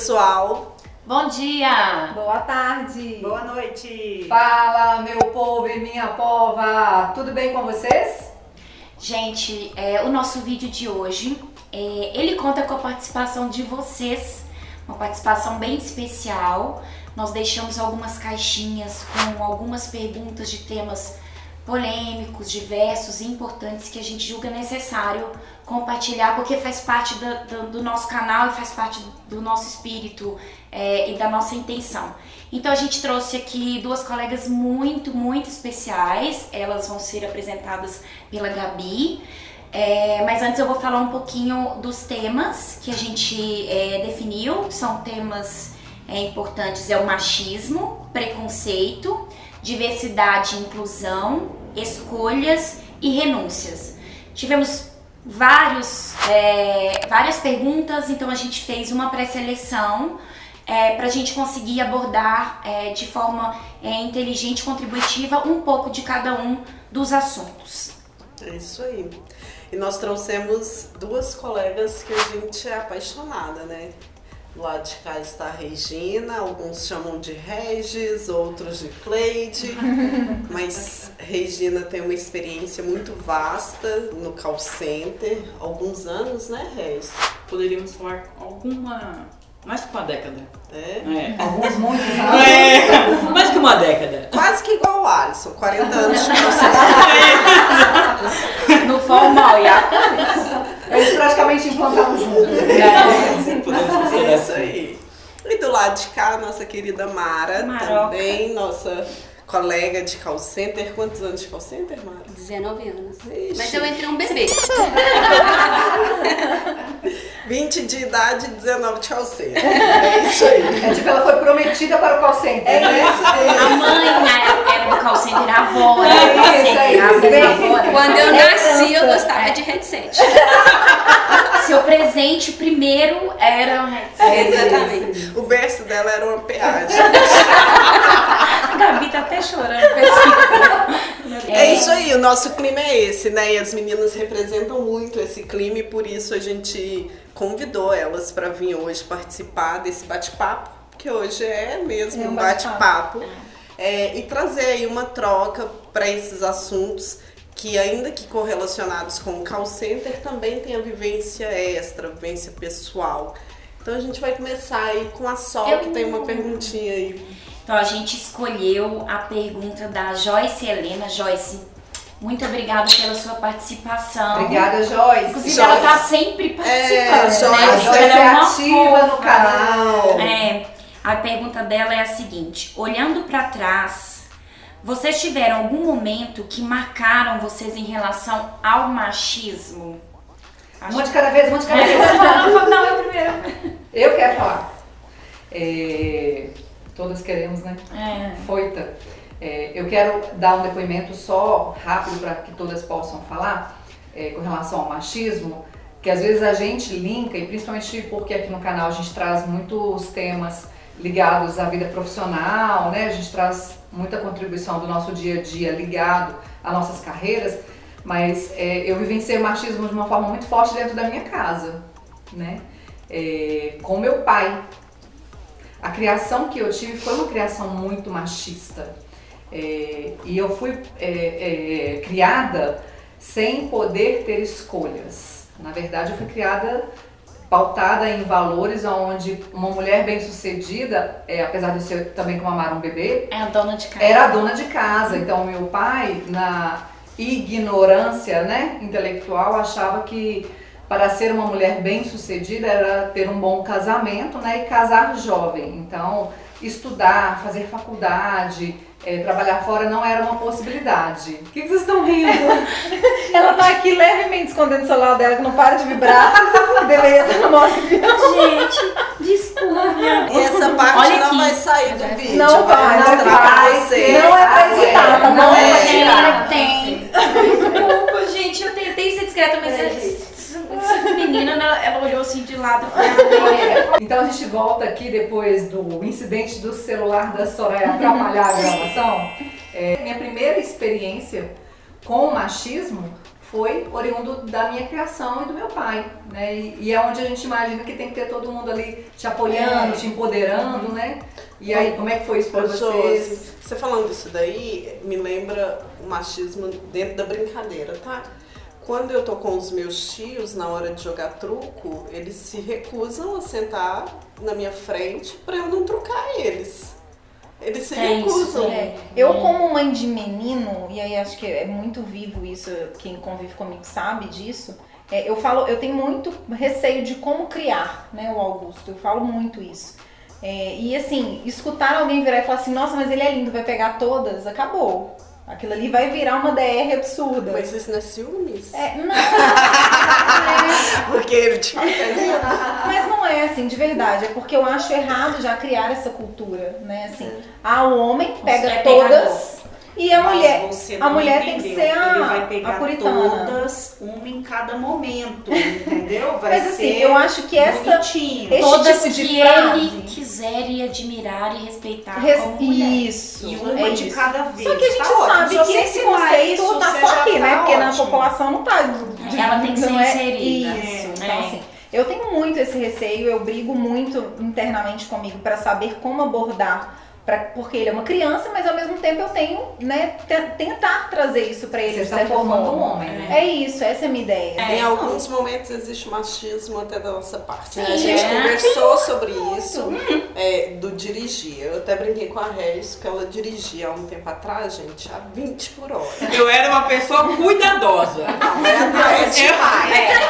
pessoal! Bom dia! Boa tarde! Boa noite! Fala, meu povo e minha pova! Tudo bem com vocês? Gente, o nosso vídeo de hoje, ele conta com a participação de vocês, uma participação bem especial. Nós deixamos algumas caixinhas com algumas perguntas de temas polêmicos, diversos e importantes que a gente julga necessário compartilhar, porque faz parte do nosso canal e faz parte do nosso espírito e da nossa intenção. Então a gente trouxe aqui duas colegas muito especiais. Elas vão ser apresentadas pela Gabi, mas antes eu vou falar um pouquinho dos temas que a gente definiu. São temas importantes: o machismo, preconceito, diversidade e inclusão, escolhas e renúncias. Tivemos várias perguntas, então a gente fez uma pré-seleção para a gente conseguir abordar de forma inteligente e contributiva um pouco de cada um dos assuntos. É isso aí. E nós trouxemos duas colegas que a gente é apaixonada, né? Do lado de cá está a Regina, alguns chamam de Regis, outros de Cleide, mas Regina tem uma experiência muito vasta no call center, alguns anos, né, Regis? Poderíamos falar mais que uma década. Alguns, muitos anos. Mais que uma década. Quase que igual o Alisson, 40 anos de call center. No formal e a cabeça. Eles praticamente implantaram juntos. Podemos dizer É isso assim. aí. E do lado de cá, nossa querida Mara, Maroca. também nossa colega de call center. Quantos anos de call center, Mara? 19 anos. Ixi. Mas eu entrei um bebê. 20 de idade e 19 de call center. É isso aí. É tipo, ela foi prometida para o call center, né? A mãe era do call center, a avó era do call center, a bisavó era do Quando eu call nasci, eu gostava de headset. center. Seu presente primeiro era um headset. Exatamente. O berço dela era uma peagem. A Gabi tá até chorando. Assim. É isso aí, o nosso clima é esse, né? E as meninas representam muito esse clima e por isso a gente convidou elas para vir hoje participar desse bate-papo, que hoje é mesmo um bate-papo, e trazer aí uma troca para esses assuntos que, ainda que correlacionados com o call center, também tem a vivência extra, a vivência pessoal. Então a gente vai começar aí com a Sol, que tem uma perguntinha aí. Então a gente escolheu a pergunta da Joyce Helena. Joyce, muito obrigada pela sua participação. Obrigada, Joyce. Inclusive, ela tá sempre participando, Joyce, né? A Joyce Ela é uma ativa no fofa. canal. A pergunta dela é a seguinte: olhando pra trás, vocês tiveram algum momento que marcaram vocês em relação ao machismo? Um de cada vez, um de cada vez. Não, eu primeiro. Eu quero falar. Todas queremos, né? Foita. Eu quero dar um depoimento só rápido para que todas possam falar com relação ao machismo, que às vezes a gente linka, e principalmente porque aqui no canal a gente traz muitos temas ligados à vida profissional, né? A gente traz muita contribuição do nosso dia a dia ligado às nossas carreiras, mas eu vivenciei o machismo de uma forma muito forte dentro da minha casa, né? Com meu pai. A criação que eu tive foi uma criação muito machista. E eu fui criada sem poder ter escolhas. Na verdade, eu fui criada pautada em valores onde uma mulher bem-sucedida, apesar de eu ser também como amar um bebê, É a dona de casa. era a dona de casa. Então, meu pai, na ignorância, né, intelectual, achava que para ser uma mulher bem-sucedida era ter um bom casamento, né, e casar jovem. Então, estudar, fazer faculdade, trabalhar fora não era uma possibilidade. O que vocês estão rindo? Ela tá aqui levemente escondendo o celular dela, que não para de vibrar. Deveria estar no modo Gente, desculpa. E essa parte Olha não aqui. vai sair do vídeo. Não vai, mostrar não pra vai. vocês. Não é pra editar, tá? Não é pra Tem, tirar. tem. Desculpa, gente, eu tentei ser discreta, mas essa menina, ela olhou assim de lado e falou: Então a gente volta aqui depois do incidente do celular da Soraya atrapalhar a gravação. Minha primeira experiência com o machismo foi oriundo da minha criação e do meu pai, né? E é onde a gente imagina que tem que ter todo mundo ali te apoiando, te empoderando, né? E aí, como é que foi isso pra vocês? Josi, você falando isso daí, me lembra o machismo dentro da brincadeira, tá? Quando eu tô com os meus tios, na hora de jogar truco, eles se recusam a sentar na minha frente pra eu não trucar eles. Eles se recusam. Eu, como mãe de menino, e aí acho que é muito vivo isso, quem convive comigo sabe disso, eu tenho muito receio de como criar, né, o Augusto, eu falo muito isso. E assim, escutar alguém virar e falar assim, nossa, mas ele é lindo, vai pegar todas, acabou. Aquilo ali vai virar uma DR absurda. Mas isso não é ciúmes? Não. Porque ele te lindo. Mas não é assim, de verdade. É porque eu acho errado já criar essa cultura, né? Assim, o homem pega todas e a mulher tem que ser Ele vai pegar a puritana. todas, uma em cada momento, entendeu? Vai Mas assim, ser eu acho que bonitinho. Todas tipo de que frase, ele quiser e admirar e respeitar como mulher. Isso. E uma de cada vez. Só que a gente Tá ótimo. sabe Se que você esse ensinar conceito isso, tá você só já aqui, né? tá Porque na ótimo. população não tá. Ela tem que ser não é inserida. Isso. né? Então, assim, eu tenho muito esse receio, eu brigo muito internamente comigo para saber como abordar. Porque ele é uma criança, mas ao mesmo tempo eu tenho, né, tentar trazer isso pra ele. Você de está certa formando forma. um homem, né? É isso, essa é a minha ideia. Em alguns momentos existe machismo até da nossa parte. Sim, A gente conversou sobre isso, do dirigir. Eu até brinquei com a Regis, que ela dirigia há um tempo atrás, gente, a 20 por hora. Eu era uma pessoa cuidadosa. É demais.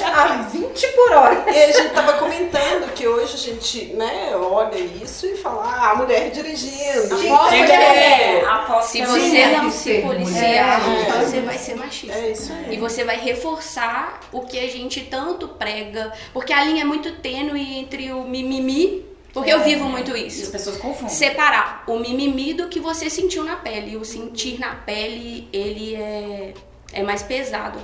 A 20 por hora. E a gente tava comentando que hoje a gente, né, olha isso e fala, a mulher dirigindo. Se você não se policiar, mulher. você vai ser machista. É isso aí. E você vai reforçar o que a gente tanto prega. Porque a linha é muito tênue entre o mimimi, porque eu vivo muito E as isso. pessoas confundem. Separar o mimimi do que você sentiu na pele. E o sentir na pele, ele é mais pesado.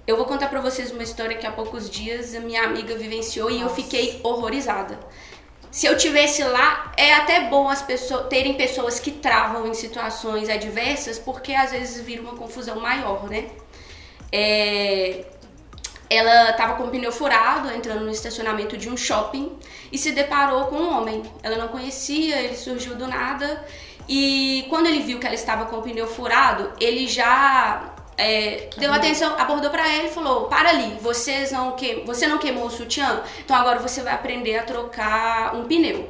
Eu vou contar pra vocês uma história que há poucos dias a minha amiga vivenciou e eu fiquei horrorizada. Se eu tivesse lá, é até bom as pessoas terem pessoas que travam em situações adversas, porque às vezes vira uma confusão maior, né? Ela estava com o pneu furado, entrando no estacionamento de um shopping e se deparou com um homem. Ela não conhecia, ele surgiu do nada e quando ele viu que ela estava com o pneu furado, ele já deu atenção, abordou pra ela e falou, para ali, você não queimou o sutiã? Então agora você vai aprender a trocar um pneu.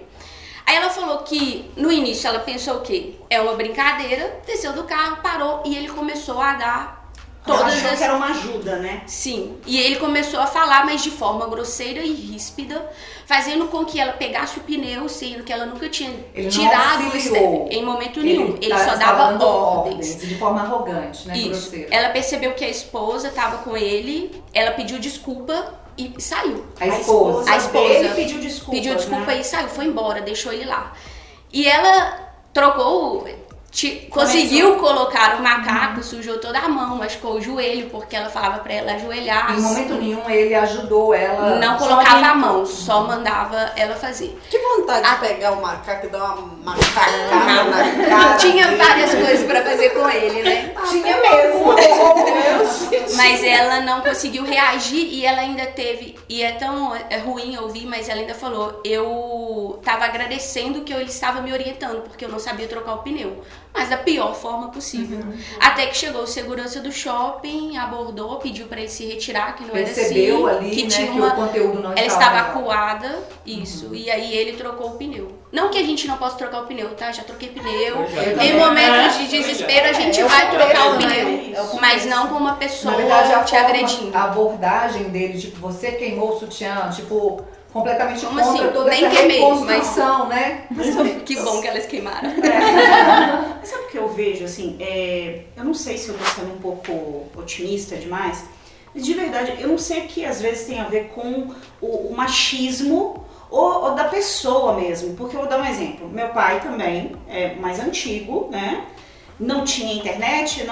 Aí ela falou que no início ela pensou o quê? É uma brincadeira, desceu do carro, parou e ele começou a dar todas Achou as... que era uma ajuda, né? Sim, e ele começou a falar, mas de forma grosseira e ríspida, fazendo com que ela pegasse o pneu, sendo que ela nunca tinha Ele tirado não o auxiliou. step em momento nenhum. Ele só estava dava dando ordens. de forma arrogante, né? Isso. Grosseira. Ela percebeu que a esposa estava com ele, ela pediu desculpa e saiu. A esposa. A esposa dele pediu desculpa. Pediu desculpa né? e saiu, foi embora, deixou ele lá. E ela trocou, conseguiu colocar o macaco, sujou toda a mão, machucou o joelho, porque ela falava pra ela ajoelhar. Em momento nenhum ele ajudou ela. Não colocava a mão, só mandava ela fazer. Que vontade de pegar o macaco e dar uma macacada na cara. Tinha dele. várias coisas pra fazer com ele, né? Tinha mesmo. Mas ela não conseguiu reagir e ela ainda teve, e é tão ruim ouvir, mas ela ainda falou, eu tava agradecendo que ele estava me orientando, porque eu não sabia trocar o pneu, mas da pior forma possível. Até que chegou o segurança do shopping, abordou, pediu pra ele se retirar, que não Percebeu era assim, ali, que né, tinha que uma... o conteúdo não Ela estava estava acuada, isso, e aí ele trocou o pneu. Não que a gente não possa trocar o pneu, tá? Já troquei pneu. Em momentos de desespero a gente vai trocar o pneu, mas não com uma pessoa Na verdade, a te forma, agredindo. a abordagem dele, tipo, você queimou o sutiã, tipo, completamente Como contra assim? toda Nem essa queimei, reconstrução, né? Que bom que elas queimaram. Mas sabe o que eu vejo, assim, eu não sei se eu tô sendo um pouco otimista demais, mas de verdade, eu não sei que às vezes tem a ver com o machismo ou da pessoa mesmo, porque eu vou dar um exemplo, meu pai também é mais antigo, né, não tinha internet,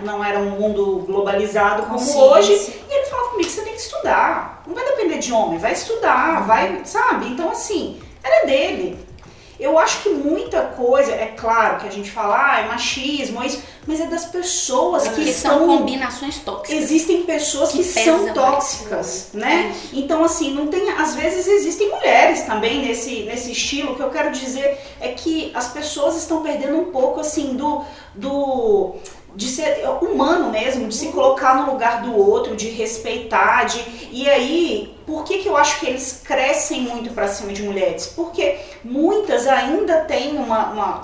não era um mundo globalizado como hoje, e ele falava comigo, você tem que estudar, não vai depender de homem, vai estudar, vai, sabe, então assim, era dele. eu acho que muita coisa, é claro que a gente fala, é machismo, é isso, mas é das pessoas que são combinações tóxicas. Existem pessoas que são tóxicas, né? Então, assim, não tem. Às vezes existem mulheres também nesse estilo. O que eu quero dizer é que as pessoas estão perdendo um pouco, assim, de ser humano mesmo, de se colocar no lugar do outro, de respeitar, e aí, por que eu acho que eles crescem muito pra cima de mulheres? Porque muitas ainda têm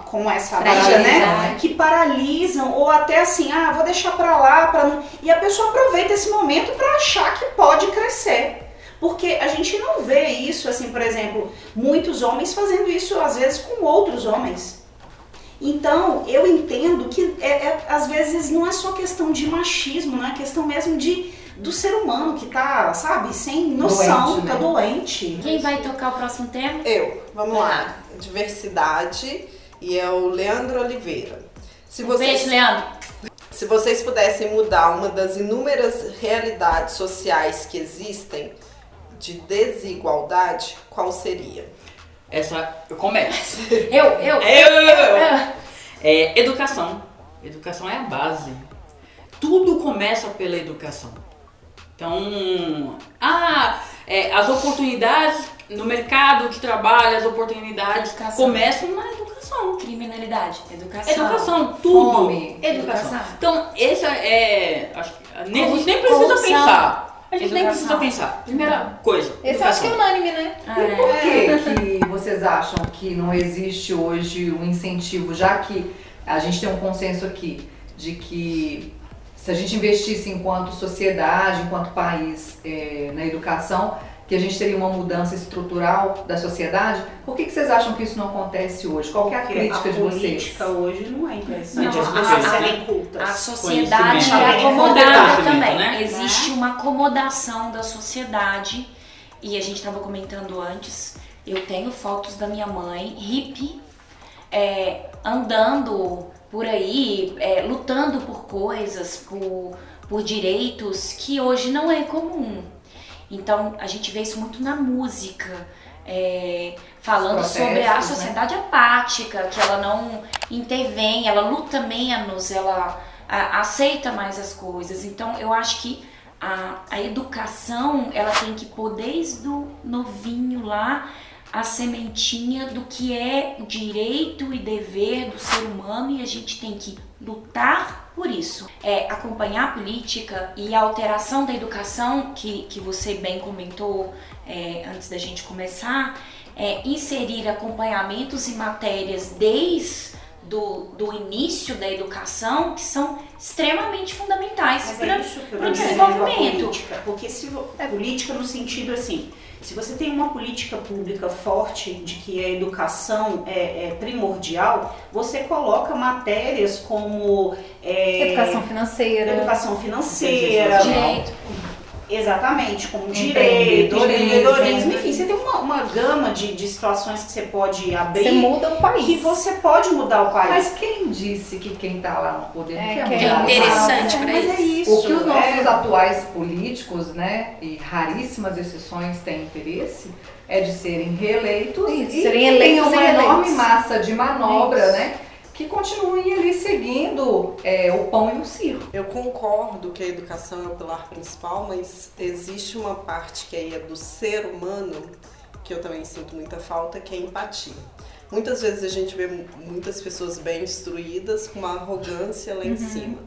como essa briga, né? Que paralisam, ou até assim, vou deixar pra lá, e a pessoa aproveita esse momento pra achar que pode crescer. Porque a gente não vê isso, assim, por exemplo, muitos homens fazendo isso, às vezes, com outros homens. Então, eu entendo que às vezes não é só questão de machismo, não é questão mesmo do ser humano que tá, sabe, sem noção, doente, tá doente. Quem vai tocar o próximo tema? Vamos lá. Diversidade, e é o Leandro Oliveira. Beijo, Leandro. Se vocês pudessem mudar uma das inúmeras realidades sociais que existem de desigualdade, qual seria? Eu começo. Eu. Educação. Educação é a base. Tudo começa pela educação. Então, as oportunidades no mercado de trabalho, as oportunidades começam na educação. Criminalidade, educação. Educação, tudo. Fome, educação. Então, esse acho que a gente nem precisa pensar. A gente nem precisa pensar. Primeira coisa. Esse eu acho que é unânime, né? E por que vocês acham que não existe hoje um incentivo, já que a gente tem um consenso aqui de que se a gente investisse enquanto sociedade, enquanto país na educação, que a gente teria uma mudança estrutural da sociedade, por que vocês acham que isso não acontece hoje? Qual que é a crítica de vocês? A política hoje não é interessante, as pessoas serem cultas. A sociedade é acomodada também. Né? Existe uma acomodação da sociedade, e a gente estava comentando antes, eu tenho fotos da minha mãe, hippie, andando por aí, lutando por coisas, por direitos que hoje não é comum. Então, a gente vê isso muito na música, falando sobre a sociedade apática, que ela não intervém, ela luta menos, ela aceita mais as coisas. Então, eu acho que a educação, ela tem que pôr desde o novinho lá, a sementinha do que é o direito e dever do ser humano, e a gente tem que lutar por isso. Acompanhar a política e a alteração da educação, que você bem comentou antes da gente começar, inserir acompanhamentos e matérias desde do início da educação, que são extremamente fundamentais para o desenvolvimento. Política, porque política no sentido assim, se você tem uma política pública forte de que a educação é primordial, você coloca matérias como educação financeira, direito. Exatamente, como direito, empreendedorismo, enfim, você tem uma gama de situações que você pode abrir. Você muda o país. Que você pode mudar o país. Mas quem disse que quem está lá no poder não quer mudar? É interessante para isso. É isso. O que os nossos atuais políticos, né, e raríssimas exceções têm interesse, é de serem reeleitos e terem uma enorme massa de manobra, né? Que continuem ali seguindo o pão e o circo. Eu concordo que a educação é o pilar principal, mas existe uma parte que aí é do ser humano, que eu também sinto muita falta, que é a empatia. Muitas vezes a gente vê muitas pessoas bem instruídas com uma arrogância lá em cima.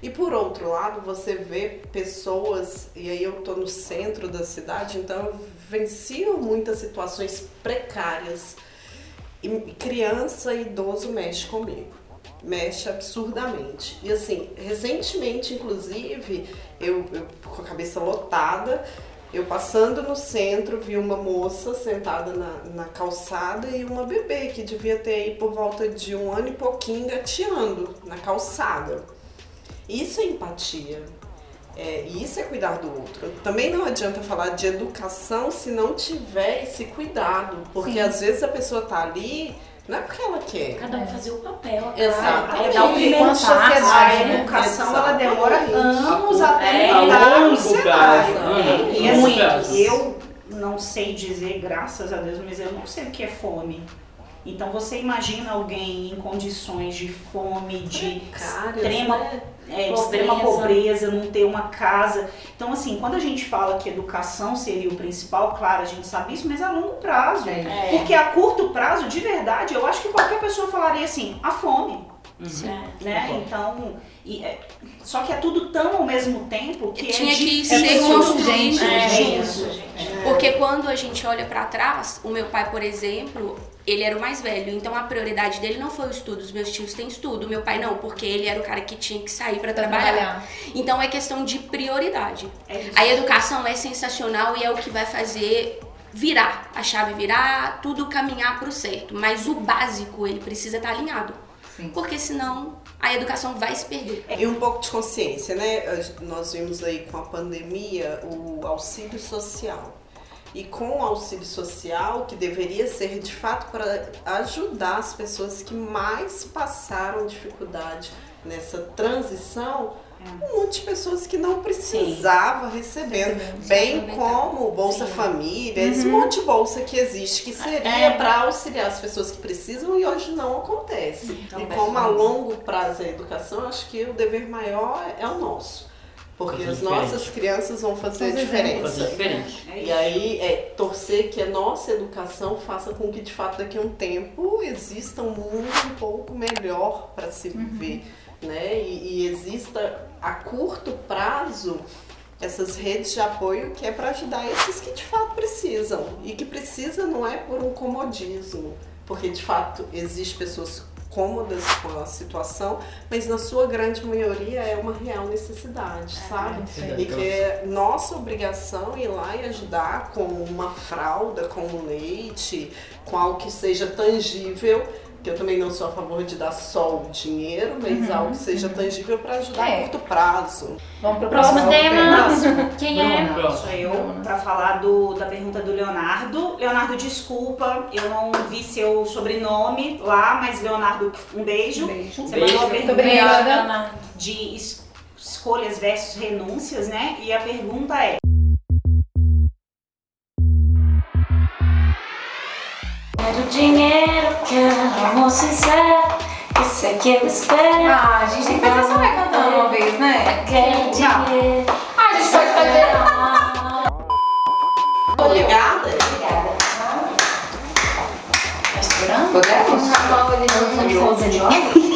E por outro lado, você vê pessoas, e aí eu tô no centro da cidade, então eu vencio muitas situações precárias. E criança e idoso mexe comigo, mexe absurdamente. E assim, recentemente, inclusive, eu com a cabeça lotada, eu passando no centro, vi uma moça sentada na calçada e uma bebê que devia ter aí por volta de 1 ano e pouquinho engateando na calçada. Isso é empatia. E isso é cuidar do outro. Também não adianta falar de educação se não tiver esse cuidado. Porque às vezes a pessoa tá ali, não é porque ela quer. Cada um fazer o papel. Exatamente. Dar o primeiro passo. A educação, ela demora anos até mudar no cenário. E assim, eu não sei dizer, graças a Deus, mas eu não sei o que é fome. Então você imagina alguém em condições de fome, de Precárias, extrema, né? de extrema pobreza, não ter uma casa. Então assim, quando a gente fala que educação seria o principal, claro, a gente sabe isso, mas a longo prazo. Porque a curto prazo, de verdade, eu acho que qualquer pessoa falaria assim, a fome. Né? Então, só que é tudo tão ao mesmo tempo que tinha que difícil. ser construído. Gente. Porque quando a gente olha pra trás, o meu pai, por exemplo, ele era o mais velho, então a prioridade dele não foi o estudo. Os meus tios têm estudo, meu pai não, porque ele era o cara que tinha que sair pra trabalhar. Então é questão de prioridade. A educação é sensacional e é o que vai fazer virar, a chave virar, tudo caminhar pro certo. Mas o básico, ele precisa estar alinhado. Sim. Porque senão a educação vai se perder. E um pouco de consciência, né? Nós vimos aí com a pandemia o auxílio social. E com o auxílio social, que deveria ser de fato para ajudar as pessoas que mais passaram dificuldade nessa transição, um monte de pessoas que não precisavam recebendo, bem como Bolsa Família, esse monte de bolsa que existe, que seria para auxiliar as pessoas que precisam e hoje não acontece. E como a longo prazo é a educação, acho que o dever maior é o nosso. Porque as nossas crianças vão fazer diferença. E aí torcer que a nossa educação faça com que de fato daqui a um tempo exista um mundo um pouco melhor para se viver. Né? E exista a curto prazo essas redes de apoio que é para ajudar esses que de fato precisam. E que precisa não é por um comodismo, porque de fato existem pessoas cômodas com a situação, mas na sua grande maioria é uma real necessidade, sabe? E que é nossa obrigação ir lá e ajudar com uma fralda, com um leite, com algo que seja tangível, que eu também não sou a favor de dar só o dinheiro, mas algo que seja tangível para ajudar a curto prazo. Vamos pro próximo tema. Quem é? Sou eu, para falar da pergunta do Leonardo. Leonardo, desculpa, eu não vi seu sobrenome lá, mas Leonardo, um beijo. Você mandou a pergunta de escolhas versus renúncias, né? E a pergunta é: Quero dinheiro, quero amor sincero, isso é que eu espero. A gente tem que fazer só vai cantando uma vez, né? Quero dinheiro. A gente pode fazer. Obrigada. Tá esperando? Podemos? Vamos de